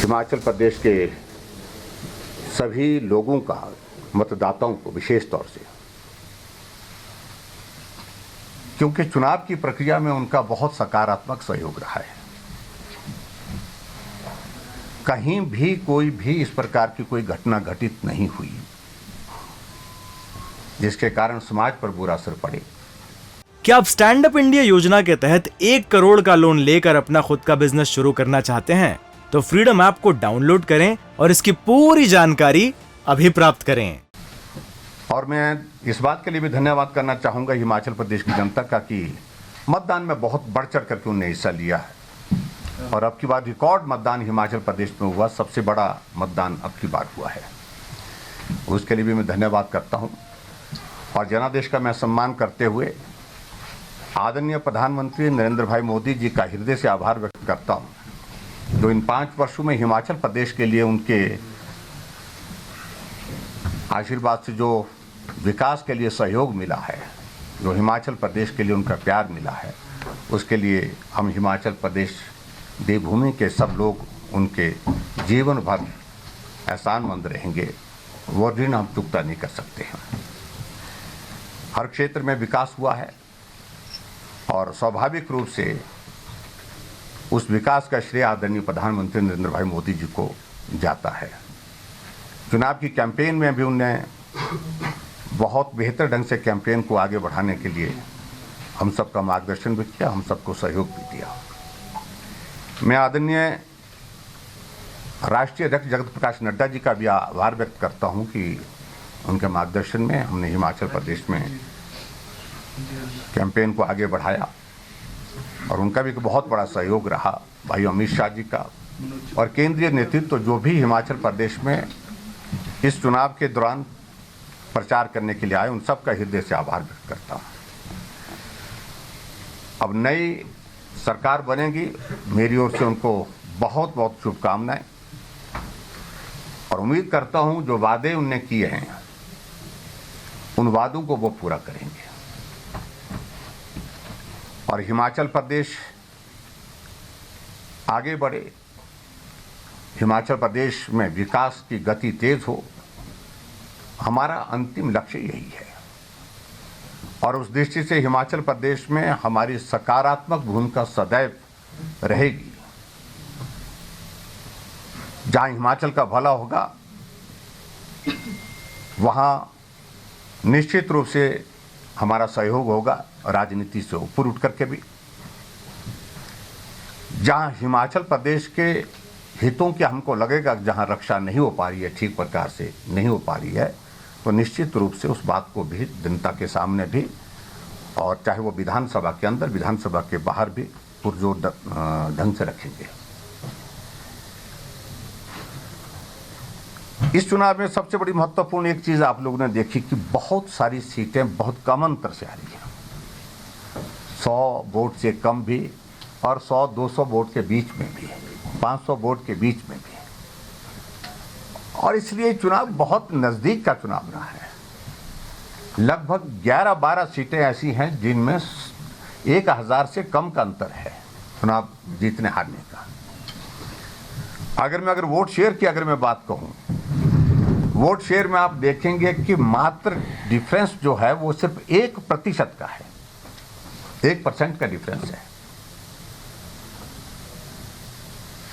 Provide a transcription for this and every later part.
हिमाचल प्रदेश के सभी लोगों का, मतदाताओं को विशेष तौर से, क्योंकि चुनाव की प्रक्रिया में उनका बहुत सकारात्मक सहयोग रहा है। कहीं भी कोई भी इस प्रकार की कोई घटना घटित नहीं हुई जिसके कारण समाज पर बुरा असर पड़े। क्या आप स्टैंड अप इंडिया योजना के तहत 1 करोड़ का लोन लेकर अपना खुद का बिजनेस शुरू करना चाहते हैं? तो फ्रीडम ऐप को डाउनलोड करें और इसकी पूरी जानकारी अभी प्राप्त करें। और मैं इस बात के लिए भी धन्यवाद करना चाहूंगा हिमाचल प्रदेश की जनता का कि मतदान में बहुत बढ़ चढ़ करके उन्होंने हिस्सा लिया है और अब की बार रिकॉर्ड मतदान हिमाचल प्रदेश में हुआ, सबसे बड़ा मतदान अब की बार हुआ है। उसके लिए भी मैं धन्यवाद करता हूं और जनादेश का मैं सम्मान करते हुए आदरणीय प्रधानमंत्री नरेंद्र भाई मोदी जी का हृदय से आभार व्यक्त करता हूं, जो इन 5 वर्षों में हिमाचल प्रदेश के लिए उनके आशीर्वाद से जो विकास के लिए सहयोग मिला है, जो हिमाचल प्रदेश के लिए उनका प्यार मिला है, उसके लिए हम हिमाचल प्रदेश देवभूमि के सब लोग उनके जीवन भर एहसानमंद रहेंगे। वो ऋण हम चुकता नहीं कर सकते हैं। हर क्षेत्र में विकास हुआ है और स्वाभाविक रूप से उस विकास का श्रेय आदरणीय प्रधानमंत्री नरेंद्र भाई मोदी जी को जाता है। चुनाव की कैंपेन में भी उन्होंने बहुत बेहतर ढंग से कैंपेन को आगे बढ़ाने के लिए हम सबका मार्गदर्शन भी किया, हम सबको सहयोग भी दिया। मैं आदरणीय राष्ट्रीय अध्यक्ष जगत प्रकाश नड्डा जी का भी आभार व्यक्त करता हूं कि उनके मार्गदर्शन में हमने हिमाचल प्रदेश में कैंपेन को आगे बढ़ाया और उनका भी बहुत बड़ा सहयोग रहा। भाई अमित शाह जी का और केंद्रीय नेतृत्व जो भी हिमाचल प्रदेश में इस चुनाव के दौरान प्रचार करने के लिए आए, उन सब का हृदय से आभार व्यक्त करता हूं। अब नई सरकार बनेगी, मेरी ओर से उनको बहुत बहुत शुभकामनाएं और उम्मीद करता हूं जो वादे उनने किए हैं उन वादों को वो पूरा करेंगे और हिमाचल प्रदेश आगे बढ़े, हिमाचल प्रदेश में विकास की गति तेज हो, हमारा अंतिम लक्ष्य यही है। और उस दृष्टि से हिमाचल प्रदेश में हमारी सकारात्मक भूमिका सदैव रहेगी। जहां हिमाचल का भला होगा वहां निश्चित रूप से हमारा सहयोग होगा, राजनीति से ऊपर उठ करके भी। जहां हिमाचल प्रदेश के हितों की हमको लगेगा जहां रक्षा नहीं हो पा रही है, ठीक प्रकार से नहीं हो पा रही है, तो निश्चित रूप से उस बात को भी जनता के सामने भी, और चाहे वो विधानसभा के अंदर, विधानसभा के बाहर भी पुरजोर ढंग से रखेंगे। इस चुनाव में सबसे बड़ी महत्वपूर्ण एक चीज आप लोगों ने देखी कि बहुत सारी सीटें बहुत कम अंतर से आ रही हैं, 100 वोट से कम भी और 100-200 वोट के बीच में भी, 500 वोट के बीच में भी। और इसलिए चुनाव बहुत नजदीक का चुनाव रहा है। लगभग 11-12 सीटें ऐसी हैं जिनमें 1000 से कम का अंतर है चुनाव जीतने हारने का। अगर वोट शेयर की मैं बात कहूं, वोट शेयर में आप देखेंगे कि मात्र डिफरेंस जो है वो सिर्फ 1% का है, 1% का डिफरेंस है।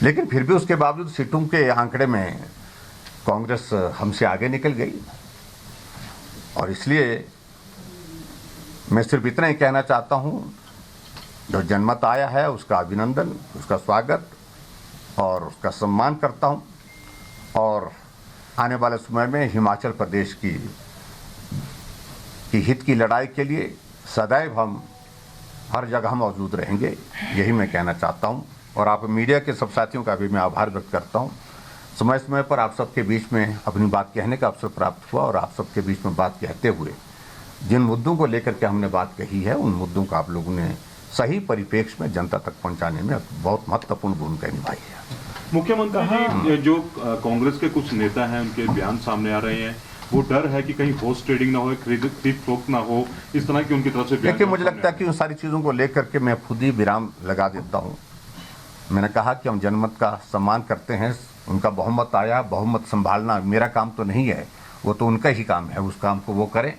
लेकिन फिर भी उसके बावजूद सीटों के आंकड़े में कांग्रेस हमसे आगे निकल गई और इसलिए मैं सिर्फ इतना ही कहना चाहता हूं, जो जनमत आया है उसका अभिनंदन, उसका स्वागत और उसका सम्मान करता हूं और आने वाले समय में हिमाचल प्रदेश की हित की लड़ाई के लिए सदैव हम हर जगह मौजूद रहेंगे, यही मैं कहना चाहता हूं। और आप मीडिया के सब साथियों का भी मैं आभार व्यक्त करता हूं। समय समय पर आप सबके बीच में अपनी बात कहने का अवसर प्राप्त हुआ और आप सबके बीच में बात कहते हुए जिन मुद्दों को लेकर के हमने बात कही है, उन मुद्दों का आप लोगों ने सही परिप्रेक्ष्य में जनता तक पहुंचाने में बहुत महत्वपूर्ण भूमिका निभाई है। मुख्यमंत्री जी, जो कांग्रेस के कुछ नेता हैं उनके बयान सामने आ रहे हैं, वो डर है कि कहीं हॉर्स ट्रेडिंग ना हो, खरीद फरोख्त ना हो, इस तरह की उनकी तरफ से। देखिए, मुझे लगता है कि उन सारी चीज़ों को लेकर के मैं खुद ही विराम लगा देता हूँ मैंने कहा कि हम जनमत का सम्मान करते हैं, उनका बहुमत आया, बहुमत संभालना मेरा काम तो नहीं है, वो तो उनका ही काम है, उस काम को वो करें।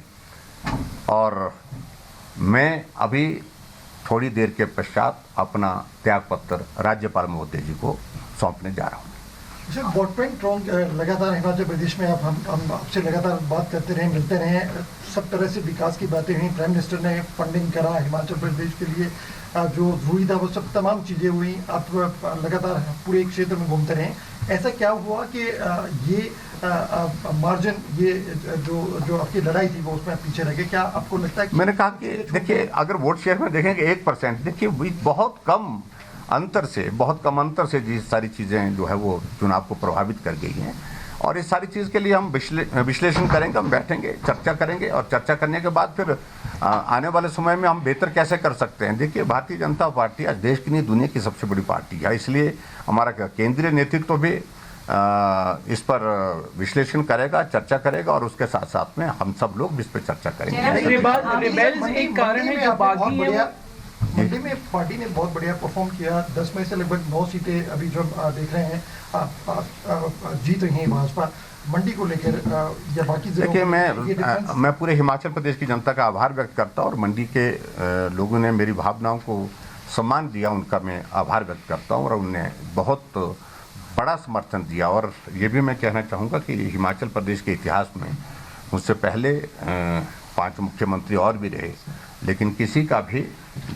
और मैं अभी थोड़ी देर के पश्चात अपना त्यागपत्र राज्यपाल महोदय जी को सौंपने जा रहा हूँ। सर, वोट बैंक ट्रॉन्ग लगातार हिमाचल प्रदेश में हम आपसे लगातार बात करते रहे, मिलते रहे, सब तरह से विकास की बातें हुई, प्राइम मिनिस्टर ने फंडिंग करा हिमाचल प्रदेश के लिए, जो जरूरी था वो सब तमाम चीज़ें हुई। आप लगातार पूरे क्षेत्र में घूमते रहे, ऐसा क्या हुआ कि ये मार्जिन, ये जो आपकी लड़ाई थी वो उसमें आप पीछे रह गए? क्या आपको लगता है कि मैंने कहा कि देखिए, अगर वोट शेयर में देखेंगे 1%, देखिए बहुत कम अंतर से ये सारी चीज़ें जो है वो चुनाव को प्रभावित कर गई हैं। और इस सारी चीज़ के लिए हम विश्लेषण करेंगे, हम बैठेंगे, चर्चा करेंगे, और चर्चा करने के बाद फिर आने वाले समय में हम बेहतर कैसे कर सकते हैं। देखिए, भारतीय जनता पार्टी आज देश की नहीं दुनिया की सबसे बड़ी पार्टी है, इसलिए हमारा केंद्रीय नेतृत्व भी इस पर विश्लेषण करेगा, चर्चा करेगा, और उसके साथ साथ में हम सब लोग इस पर चर्चा करेंगे। मंडी में पार्टी ने बहुत बढ़िया परफॉर्म किया, 10 में से लगभग 9 सीटें अभी जो देख रहे हैं जीत रही हैं भाजपा। मंडी को लेकर या बाकी देखिए, मैं पूरे हिमाचल प्रदेश की जनता का आभार व्यक्त करता हूँ, और मंडी के लोगों ने मेरी भावनाओं को सम्मान दिया, उनका मैं आभार व्यक्त करता हूँ, और उनने बहुत बड़ा समर्थन दिया। और ये भी मैं कहना चाहूँगा कि हिमाचल प्रदेश के इतिहास में मुझसे पहले 5 मुख्यमंत्री और भी रहे, लेकिन किसी का भी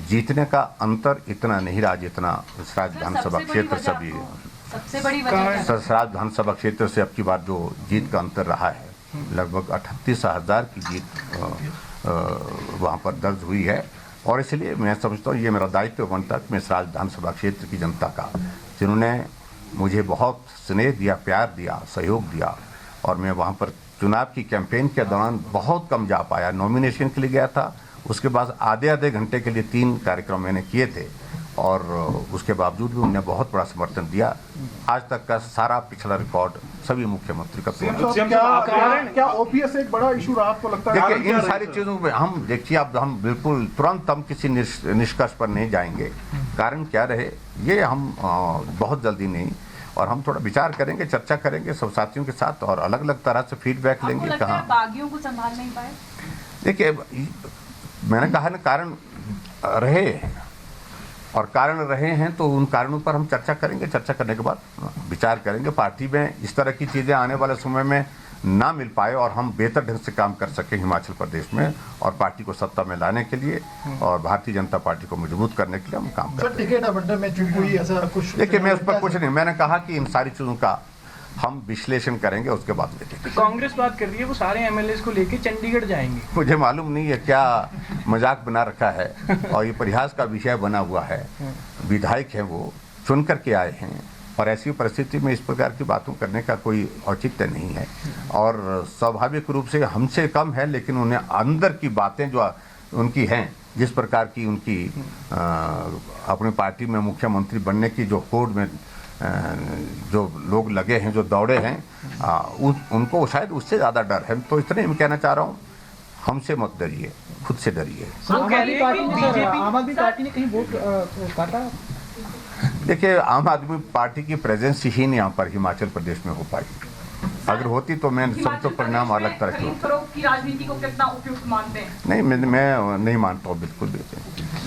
जीतने का अंतर इतना नहीं रहा जितना सराज विधानसभा क्षेत्र से भी, सबसे बड़ी वजह सराज विधानसभा क्षेत्र से अब की बार जो जीत का अंतर रहा है, लगभग 38,000 की जीत वहाँ पर दर्ज हुई है। और इसलिए मैं समझता हूँ ये मेरा दायित्व बनता है कि मैं सराज विधानसभा क्षेत्र की जनता का, जिन्होंने मुझे बहुत स्नेह दिया, प्यार दिया, सहयोग दिया, और मैं वहाँ पर चुनाव की कैंपेन के दौरान बहुत कम जा पाया, नॉमिनेशन के लिए गया था, उसके बाद आधे घंटे के लिए 3 कार्यक्रम मैंने किए थे, और उसके बावजूद भी उन्होंने बहुत बड़ा समर्थन दिया। आज तक का सारा पिछला रिकॉर्ड सभी मुख्यमंत्री का तोड़ा। क्या ओपीएस एक बड़ा इशू रहा आपको लगता है? देखिए, इन सारी चीज़ों में हम देखिए, अब हम बिल्कुल तुरंत हम किसी निष्कर्ष पर नहीं जाएंगे। कारण क्या रहे ये हम बहुत जल्दी नहीं, और हम थोड़ा विचार करेंगे, चर्चा करेंगे सब साथियों के साथ, और अलग अलग तरह से फीडबैक लेंगे। कहाँ बागियों को संभाल नहीं पाए? देखिए, मैंने कहा ना, कारण रहे हैं, और कारण रहे हैं तो उन कारणों पर हम चर्चा करेंगे, चर्चा करने के बाद विचार करेंगे। पार्टी में इस तरह की चीज़ें आने वाले समय में ना मिल पाए, और हम बेहतर ढंग से काम कर सकें हिमाचल प्रदेश में, और पार्टी को सत्ता में लाने के लिए और भारतीय जनता पार्टी को मजबूत करने के लिए हम काम करें। टिकट आवंटन में कोई ऐसा कुछ? देखिए, मैं उस पर कुछ नहीं, मैंने कहा कि इन सारी चीज़ों का हम विश्लेषण करेंगे, उसके बाद देखेंगे। कांग्रेस बात कर रही है वो सारे एमएलए को लेके चंडीगढ़ जाएंगे। मुझे मालूम नहीं है क्या मजाक बना रखा है, और ये परिहास का विषय बना हुआ है। विधायक हैं, वो चुन करके आए हैं, और ऐसी परिस्थिति में इस प्रकार की बातों करने का कोई औचित्य नहीं है। और स्वाभाविक रूप से हमसे कम है, लेकिन उन्हें अंदर की बातें जो उनकी हैं, जिस प्रकार की उनकी अपनी पार्टी में मुख्यमंत्री बनने की जो होड़ में जो लोग लगे हैं, जो दौड़े हैं, उनको शायद उससे ज़्यादा डर है। तो इतने मैं कहना चाह रहा हूँ, हमसे मत डरिए, खुद से डरिए। आम आदमी पार्टी ने कहीं वोट काटा? देखिए, आम आदमी पार्टी की प्रेजेंस ही नहीं यहाँ पर हिमाचल प्रदेश में हो पाई। अगर होती तो मैं सब तो परिणाम अलग तरह के होते। की राजनीति को कितना उपयुक्त मानते हैं? नहीं, मैं नहीं मानता हूँ बिल्कुल भी।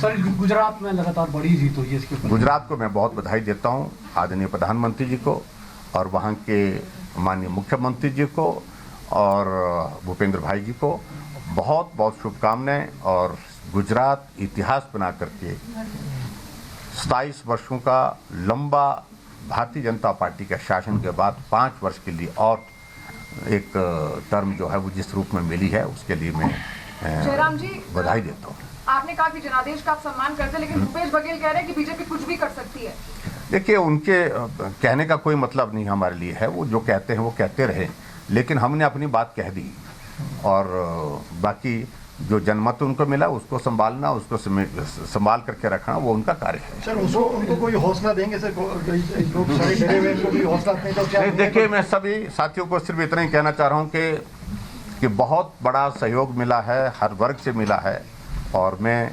सर, गुजरात में लगातार बड़ी जीत हुई है, इसके ऊपर गुजरात को मैं बहुत बधाई देता हूँ, आदरणीय प्रधानमंत्री जी को, और वहाँ के माननीय मुख्यमंत्री जी को, और भूपेंद्र भाई जी को बहुत बहुत शुभकामनाएं। और गुजरात इतिहास बना करके 27 वर्षों का लंबा भारतीय जनता पार्टी के शासन के बाद 5 वर्ष के लिए और एक टर्म जो है वो जिस रूप में मिली है, उसके लिए मैं जयराम जी बधाई देता हूँ। आपने कहा कि जनादेश का आप सम्मान करते हैं, लेकिन भूपेश बघेल कह रहे हैं कि बीजेपी कुछ भी कर सकती है। देखिए, उनके कहने का कोई मतलब नहीं हमारे लिए है, वो जो कहते हैं वो कहते रहे, लेकिन हमने अपनी बात कह दी, और बाकी जो जनमत उनको मिला उसको संभालना, उसको संभाल करके रखना, वो उनका कार्य है। सर, उनको कोई हौसला देंगे? सर, लोग सारे डरे हुए, उनको भी हौसला नहीं तो क्या? देखिए, मैं सभी साथियों को सिर्फ इतना ही कहना चाह रहा हूँ कि बहुत बड़ा सहयोग मिला है, हर वर्ग से मिला है, और मैं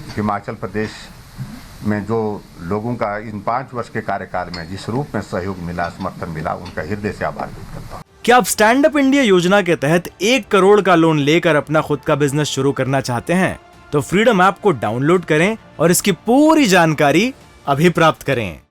हिमाचल प्रदेश में जो लोगों का इन 5 वर्ष के कार्यकाल में जिस रूप में सहयोग मिला, समर्थन मिला, उनका हृदय से आभार व्यक्त करता हूँ। क्या आप स्टैंड अप इंडिया योजना के तहत 1 करोड़ का लोन लेकर अपना खुद का बिजनेस शुरू करना चाहते हैं? तो फ्रीडम ऐप को डाउनलोड करें और इसकी पूरी जानकारी अभी प्राप्त करें।